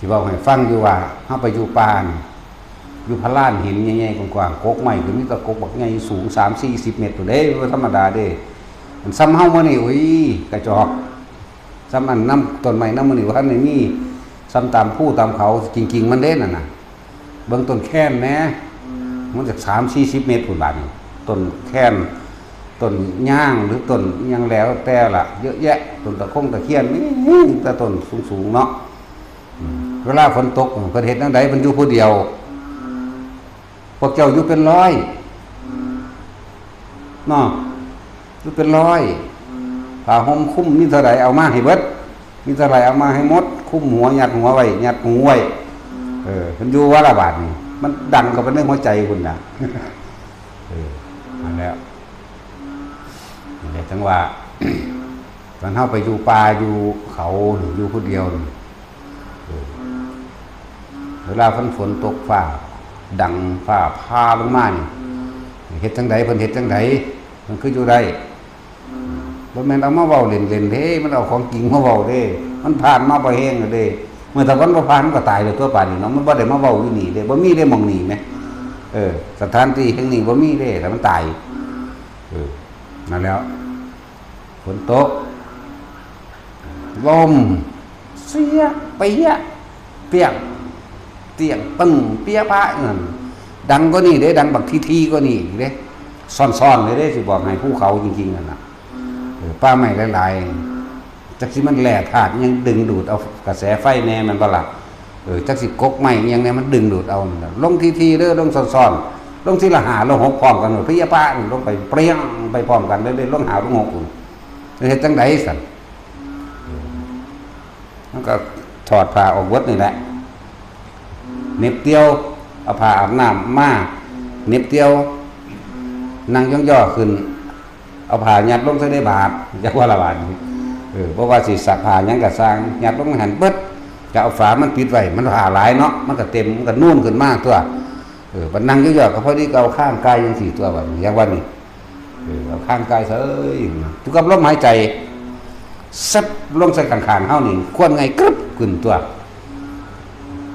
ที่บอกให้ฟังอยู่ว่าเฮาไปอยู่ป่าอยู่พะลานหินใหญ่ๆกว้างๆกกใหม่ก็มีแต่กกบักใหญ่สูง3-40 เมตรตัวเด้บ่ธรรมดาเด้มันซ้ำเฮามื้อนี้โอ้ยกระจอกซ้ำอันน้ำต้นไม้น้ำมื้อนี้ว่านี่มีซ้ำตามภูตามเขาจริงๆมันเด้นั่นน่ะเบิ่งต้นแค้นแหน่มันจาก3-40 เมตรพุ่นบาดนี้ต้นแค้นต้นย่างหรือต้นยังแล้วแต่ละเยอะแยะต้นตะคงตะเคียนนี่แต่ต้นสูงๆเนาะเวลาฝนตกเพิ่นเฮ็ดจังได๋เพิ่นอยู่ผู้เดียวพวกเจ้าอยู่เป็นร้อยเนาะอยู่เป็นร้อยผ้าห่มคุ้มมีเท่าใดเอามาให้เบิดมีเท่าใดเอามาให้หมดคุ้มหัวยัดหัวไว้ยัดหูไว้เพิ่นอยู่ว่าละบาดนี่มันดังเข้าไปในหัวใจคุณน่ะนั่นแล้วจังว่าตอนเฮาไปอยู่ป่าอยู่เขาหรืออยู่ผู้เดียวเวลาฝนตกฟ้าดังฟ้าพาลงมานี่เฮ็ดจังไดเพิ่นเฮ็ดจังไดมันคืออยู่ได้บ่แม่นเอามาเว้าเล่นๆเด้มันเอาของจริงมาเว้าเด้มันผ่านมาบ่แห้งเด้เมื่อตะวันบ่ผ่านมันก็ตายเลยตัวป่านนี่เนาะมันบ่ได้มาเว้าอยู่นี่เด้บ่มีได้หม่องนี่แหมสถานที่แห่งนี้บ่มีเด้แต่มันตายนั่นแล้วฝนตกลมเสียเปียเปียกเตียงปึ้งเปียพะนั่นดังก็นี่เด้ดังบักทีก็นี่เด้ซ่อนๆเลยเด้สิบอกให้ภูเขาจริงๆนั่นน่ะป้าไม้หลายๆจักสิมันแหล่ธาตุยังดึงดูดเอากระแสไฟแน่มันบ่ล่ะจักสิกกไม้ยังแน่มันดึงดูดเอาลงทีเด้อลงซ่อนๆลงทีละ5ลง6พร้อมกันเปียพะลงไปเปรี้ยงไปพร้อมกันเด้ลง5ลง6เฮ็ดจังได๋สั่นมันก็ถอดผ้าออกเบิดนี่แหละเน็บเตียวเอาผ้าอาบน้ำมาเน็บเตียวนั่งย่อๆขึ้นเอาผ้ายัดลงใส่ในบาตรจักว่าละบาทเพราะว่าสิสักผ้าหยังก็สร้างยัดลงหันเบิดจะเอาฝามันปิดไว้มันผ้าหลายเนาะมันก็เต็มมันก็นุ่มขึ้นมากตัวบัดนั่งย่อๆก็พอดีเอาข้างกายจังซี่ตัวบัดอย่างว่านี่เอาข้างกายเฉยทุกกับลมหายใจซัดลงใส่ข้างๆเฮานี่ควรไงกรึบขึ้นตัว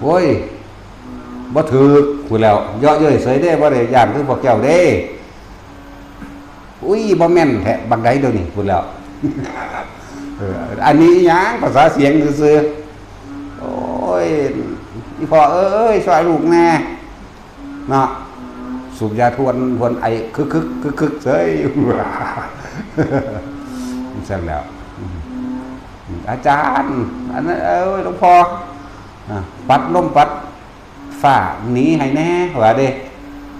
โอ้ยบ่ถือพูดแล้วเยาะเย้ยเสยเด้บ่ได้ย่านคือพวกเจ้าเด้อุ้ยบ่แม่นแท้บักใดเดี๋ยวนี้พูดแล้วอันนี้หยังภาษาเสียงซื่อๆโอ้ยอีพ่อเอ้ยช่วยลูกแน่เนาะสูบยาทวนไอคึกเสยเสร็จแล้วอาจารย์อันนั้นหลวงพ่อปัดลมปัดฝ่าหนีให้แน่ว่าเด้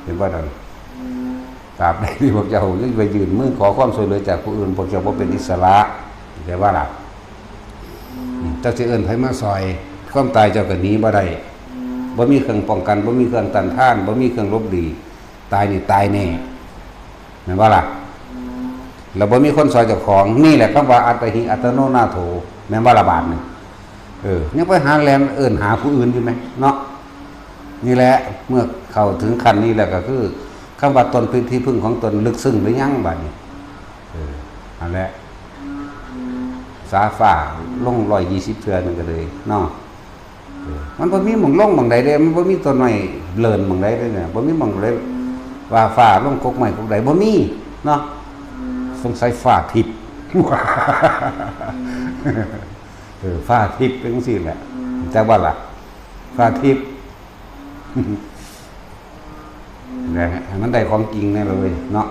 เห็นว่านั่นตราบใดที่พวกเจ้ายังไปยืนมือขอความช่วยเหลือจากผู้อื่นพวกเจ้าบ่เป็นอิสระแต่ว่าล่ะเจ้าสิเอิ้นไผมาซอยความตายเจ้าก็หนีบ่ได้บ่มีเครื่องป้องกันบ่มีเครื่องต้านทานบ่มีเครื่องลบดีตายนี่ตายแน่แม่นบ่ล่ะแล้วบ่มีคนซอยเจ้าของนี่แหละคำว่าอัตหิอัตโนนาโถแม่นบ่ละบาดนี่ยังไปหาแลนเอิ้นหาผู้อื่นอยู่มั้ยเนาะนี่แหละเมื่อเข้าถึงขั้นนี้แล้วก็คือคำว่าตนเป็นที่พึ่งของตนลึกซึ้งหรือยังบัดนี้อันแหละสาฟ้าลง120เทื่อนึงก็เลยเนาะมันบ่มีหม่องลงหม่องใดเด้มันบ่มีต้นไม้เลินหม่องใดเด้เนี่ยบ่มีหม่องใดว่าฟ้าลงกกไม้กกใดบ่มีเนาะสงสัยฟ้าทิพย์ฟ้าทิพย์เป็นจังซี่แหละแต่ว่าล่ะฟ้าทิพย์มันได้ของจริงแน่เลยเนาะ